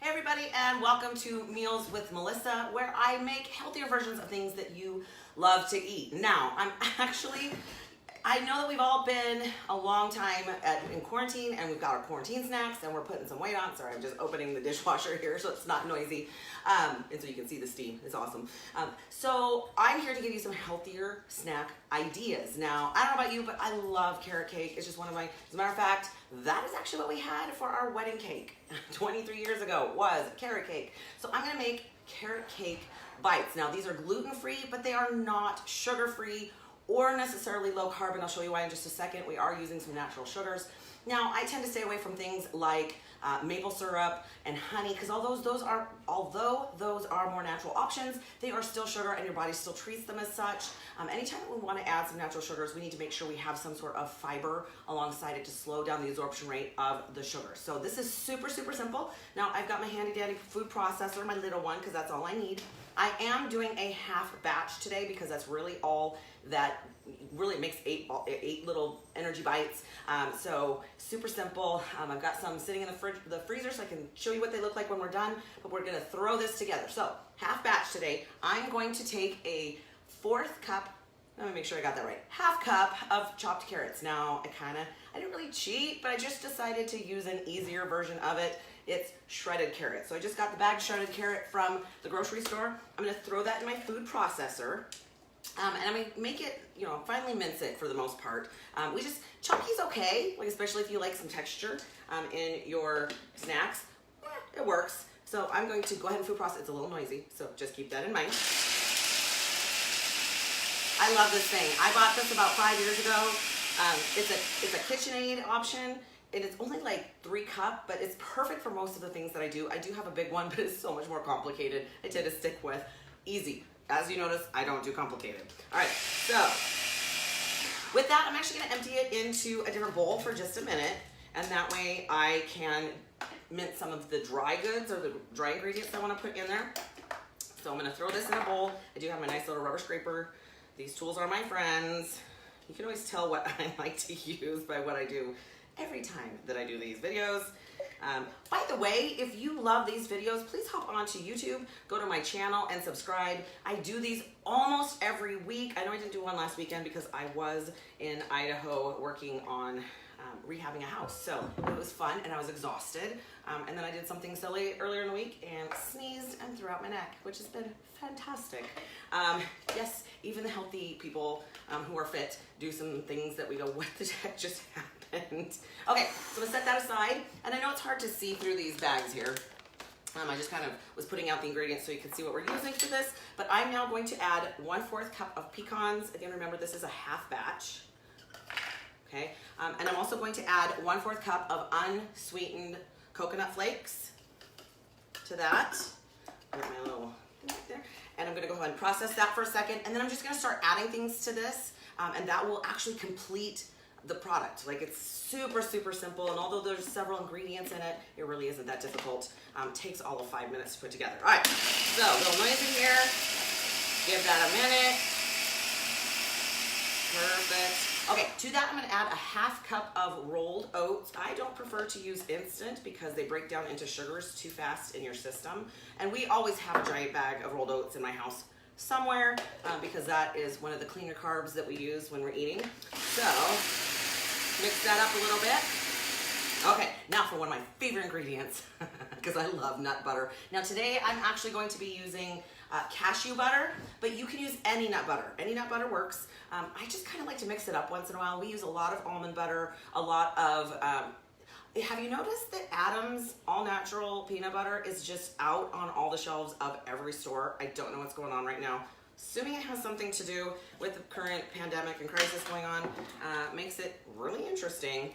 Hey everybody, and welcome to Meals with Melissa, where I make healthier versions of things that you love to eat. Now, I know that we've all been a long time in quarantine, and we've got our quarantine snacks, and we're putting some weight on. Sorry, I'm just opening the dishwasher here so it's not noisy, and so you can see the steam. It's awesome. So I'm here to give you some healthier snack ideas. Now, I don't know about you, but I love carrot cake. It's just one of my, as a matter of fact, that is actually what we had for our wedding cake 23 years ago, was carrot cake. So I'm gonna make carrot cake bites. Now, these are gluten-free, but they are not sugar-free or necessarily low carb, and I'll show you why in just a second. We are using some natural sugars. Now, I tend to stay away from things like maple syrup and honey, because although those are more natural options, they are still sugar and your body still treats them as such. Anytime that we want to add some natural sugars, we need to make sure we have some sort of fiber alongside it to slow down the absorption rate of the sugar. So this is super, super simple. Now, I've got my handy dandy food processor, my little one, because that's all I need. I am doing a half batch today because that's really all that really makes eight little energy bites. So super simple. I've got some sitting in the freezer so I can show you what they look like when we're done, but we're gonna throw this together. So half batch today, I'm going to take a 1/4 cup, let me make sure I got that right, 1/2 cup of chopped carrots. Now, I didn't really cheat, but I just decided to use an easier version of it. It's shredded carrot. So I just got the bagged shredded carrot from the grocery store. I'm gonna throw that in my food processor. And I'm gonna make it, finally mince it for the most part. Chunky's okay, like especially if you like some texture in your snacks, it works. So I'm going to go ahead and food process. It's a little noisy, so just keep that in mind. I love this thing. I bought this about 5 years ago. It's a KitchenAid option. And it's only like 3 cups, but it's perfect for most of the things that I do. I do have a big one, but it's so much more complicated. I tend to stick with easy. As you notice, I don't do complicated. All right, so with that, I'm actually gonna empty it into a different bowl for just a minute, and that way I can mince some of the dry goods or the dry ingredients I wanna put in there. So I'm gonna throw this in a bowl. I do have my nice little rubber scraper. These tools are my friends. You can always tell what I like to use by what I do every time that I do these videos. By the way, if you love these videos, please hop onto YouTube, go to my channel and subscribe. I do these almost every week. I know I didn't do one last weekend because I was in Idaho working on rehabbing a house. So it was fun and I was exhausted. And then I did something silly earlier in the week and sneezed and threw out my neck, which has been fantastic. Yes, even the healthy people who are fit do some things that we go, what the heck just happened? Okay, so I'm gonna set that aside. And I know it's hard to see through these bags here. I just kind of was putting out the ingredients so you can see what we're using for this. But I'm now going to add 1/4 cup of pecans. Again, remember this is a half batch. Okay, and I'm also going to add 1/4 cup of unsweetened coconut flakes to that. Put my little thing right there. And I'm gonna go ahead and process that for a second. And then I'm just gonna start adding things to this. And that will actually complete the product. Like, it's super, super simple. And although there's several ingredients in it, it really isn't that difficult. Takes all of 5 minutes to put together. All right, so a little noise in here. Give that a minute. Perfect. Okay, to that I'm gonna add a 1/2 cup of rolled oats. I don't prefer to use instant because they break down into sugars too fast in your system. And we always have a giant bag of rolled oats in my house somewhere because that is one of the cleaner carbs that we use when we're eating. So, mix that up a little bit. Okay, now for one of my favorite ingredients, because I love nut butter. Now today I'm actually going to be using cashew butter, but you can use any nut butter. Any nut butter works. I just kind of like to mix it up once in a while. We use a lot of almond butter, a lot of, have you noticed that Adam's all natural peanut butter is just out on all the shelves of every store? I don't know what's going on right now. Assuming it has something to do with the current pandemic and crisis going on, makes it really interesting.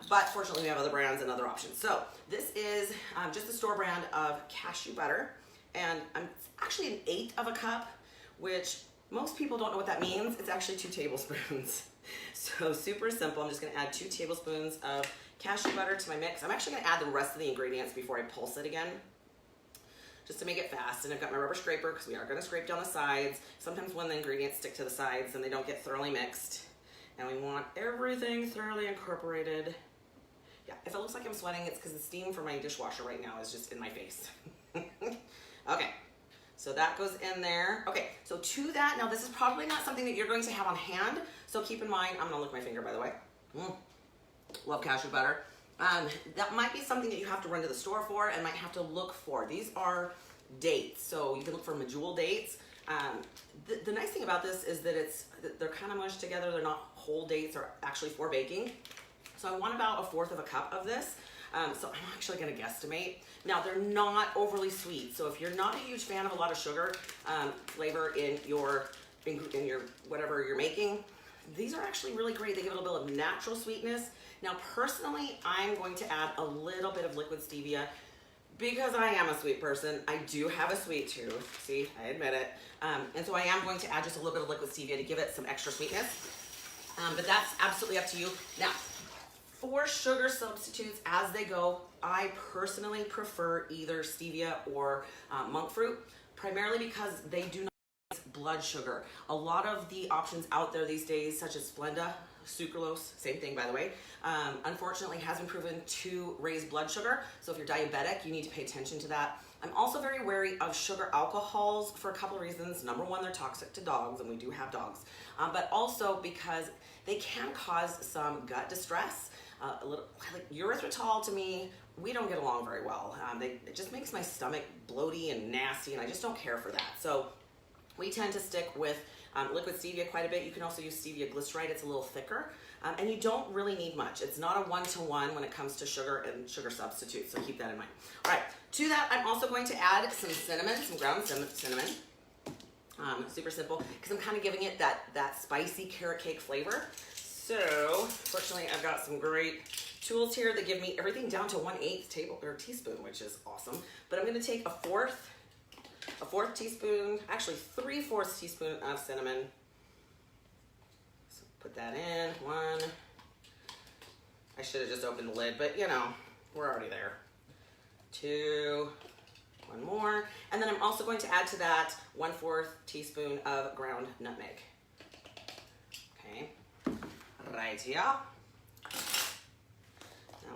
But fortunately we have other brands and other options. So this is just the store brand of cashew butter. And it's actually 1/8 of a cup, which most people don't know what that means. It's actually 2 tablespoons. So super simple. I'm just gonna add 2 tablespoons of cashew butter to my mix. I'm actually gonna add the rest of the ingredients before I pulse it again, just to make it fast. And I've got my rubber scraper because we are gonna scrape down the sides. Sometimes when the ingredients stick to the sides and they don't get thoroughly mixed. And we want everything thoroughly incorporated. Yeah, if it looks like I'm sweating, it's because the steam from my dishwasher right now is just in my face. Okay, so that goes in there. Okay, so to that, now this is probably not something that you're going to have on hand, so keep in mind, I'm gonna lick my finger, by the way. Love cashew butter. That might be something that you have to run to the store for and might have to look for. These are dates, so you can look for medjool dates. The nice thing about this is that they're kind of mushed together. They're not whole dates, they're actually for baking. So I want about 1/4 of a cup of this. So I'm actually gonna guesstimate. Now they're not overly sweet. So if you're not a huge fan of a lot of sugar flavor in your whatever you're making, these are actually really great. They give it a little bit of natural sweetness. Now personally, I'm going to add a little bit of liquid stevia because I am a sweet person. I do have a sweet tooth. See, I admit it. And so I am going to add just a little bit of liquid stevia to give it some extra sweetness. But that's absolutely up to you. Now, for sugar substitutes as they go, I personally prefer either stevia or monk fruit, primarily because they do not raise blood sugar. A lot of the options out there these days, such as Splenda, sucralose, same thing by the way, unfortunately has been proven to raise blood sugar. So if you're diabetic, you need to pay attention to that. I'm also very wary of sugar alcohols for a couple of reasons. Number one, they're toxic to dogs, and we do have dogs, but also because they can cause some gut distress. A little like erythritol, to me, we don't get along very well. It just makes my stomach bloaty and nasty, and I just don't care for that. So we tend to stick with liquid stevia quite a bit. You can also use stevia glyceride. It's a little thicker, and you don't really need much. It's not a one-to-one when it comes to sugar and sugar substitutes, so keep that in mind. All right, to that, I'm also going to add some cinnamon, some ground cinnamon. Super simple, because I'm kind of giving it that spicy carrot cake flavor. So, fortunately, I've got some great tools here that give me everything down to 1/8 teaspoon, which is awesome. But I'm going to take a fourth teaspoon, actually 3/4 teaspoon of cinnamon. So put that in. One. I should have just opened the lid, but you know, we're already there. 2. One more. And then I'm also going to add to that 1/4 teaspoon of ground nutmeg. Okay. Right here. Now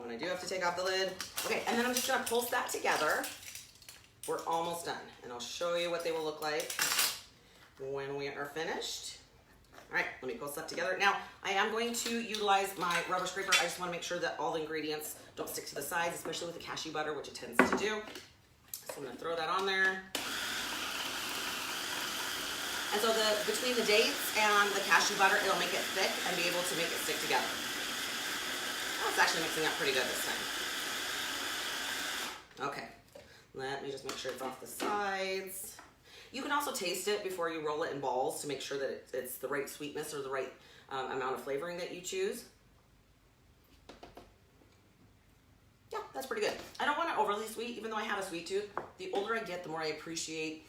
when I do have to take off the lid, okay, and then I'm just gonna pulse that together. We're almost done, and I'll show you what they will look like when we are finished. All right, let me pulse that together. Now, I am going to utilize my rubber scraper. I just wanna make sure that all the ingredients don't stick to the sides, especially with the cashew butter, which it tends to do. So I'm gonna throw that on there. And so between the dates and the cashew butter, it'll make it thick and be able to make it stick together. Oh, it's actually mixing up pretty good this time. Okay, let me just make sure it's off the sides. You can also taste it before you roll it in balls to make sure that it's the right sweetness or the right amount of flavoring that you choose. Yeah, that's pretty good. I don't want it overly sweet, even though I have a sweet tooth. The older I get, the more I appreciate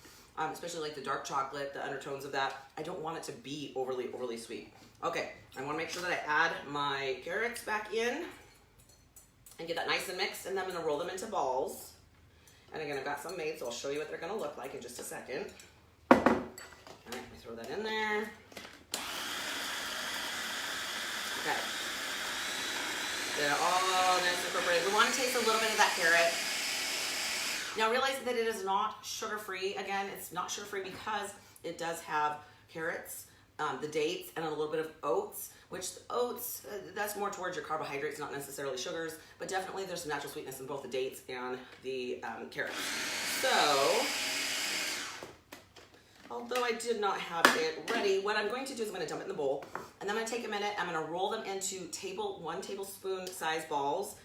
especially like the dark chocolate, the undertones of that. I don't want it to be overly sweet. Okay, I want to make sure that I add my carrots back in and get that nice and mixed, and then I'm going to roll them into balls. And again, I've got some made, so I'll show you what they're going to look like in just a second. All right, let me throw that in there. Okay. They're all nice and incorporated. We want to taste a little bit of that carrot. Now realize that it is not sugar-free. Again, it's not sugar-free because it does have carrots, the dates, and a little bit of oats, which the oats, that's more towards your carbohydrates, not necessarily sugars, but definitely there's some natural sweetness in both the dates and the carrots. So, although I did not have it ready, what I'm going to do is I'm going to dump it in the bowl, and then I'm going to take a minute, I'm going to roll them into 1 tablespoon size balls,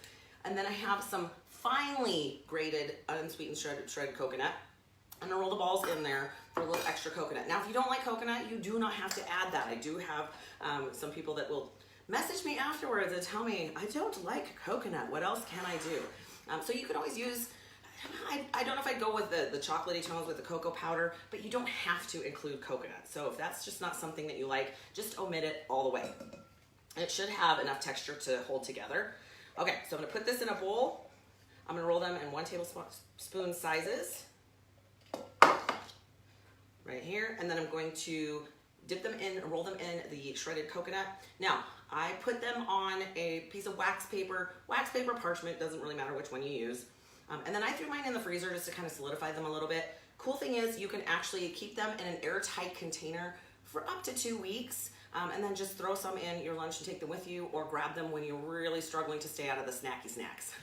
and then I have some finely grated, unsweetened, shredded coconut. I'm gonna roll the balls in there for a little extra coconut. Now, if you don't like coconut, you do not have to add that. I do have some people that will message me afterwards and tell me, I don't like coconut, what else can I do? So you could always use, I don't know if I'd go with the chocolatey tones with the cocoa powder, but you don't have to include coconut. So if that's just not something that you like, just omit it all the way. It should have enough texture to hold together. Okay, so I'm gonna put this in a bowl. I'm gonna roll them in 1 tablespoon sizes, right here, and then I'm going to dip them in, roll them in the shredded coconut. Now, I put them on a piece of wax paper, parchment, doesn't really matter which one you use. And then I threw mine in the freezer just to kind of solidify them a little bit. Cool thing is you can actually keep them in an airtight container for up to 2 weeks, and then just throw some in your lunch and take them with you, or grab them when you're really struggling to stay out of the snacky snacks.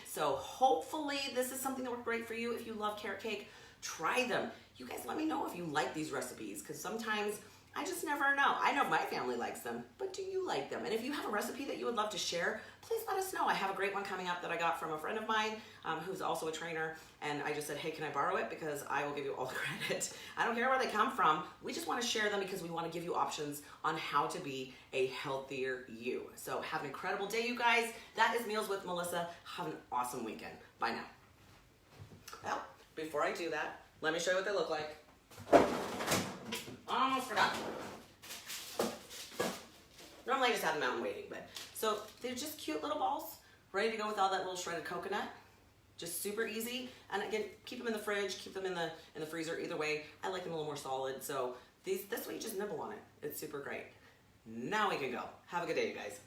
So hopefully this is something that worked great for you. If you love carrot cake, try them. You guys let me know if you like these recipes, because sometimes I just never know. I know my family likes them, but do you like them? And if you have a recipe that you would love to share, please let us know. I have a great one coming up that I got from a friend of mine who's also a trainer, and I just said, hey, can I borrow it? Because I will give you all the credit. I don't care where they come from. We just want to share them because we want to give you options on how to be a healthier you. So have an incredible day, you guys. That is Meals with Melissa. Have an awesome weekend. Bye now. Well, before I do that, let me show you what they look like. Almost forgot. Normally I just have them out and waiting, but so they're just cute little balls, ready to go with all that little shredded coconut. Just super easy. And again, keep them in the fridge, keep them in the freezer. Either way, I like them a little more solid. So this way you just nibble on it. It's super great. Now we can go. Have a good day, you guys.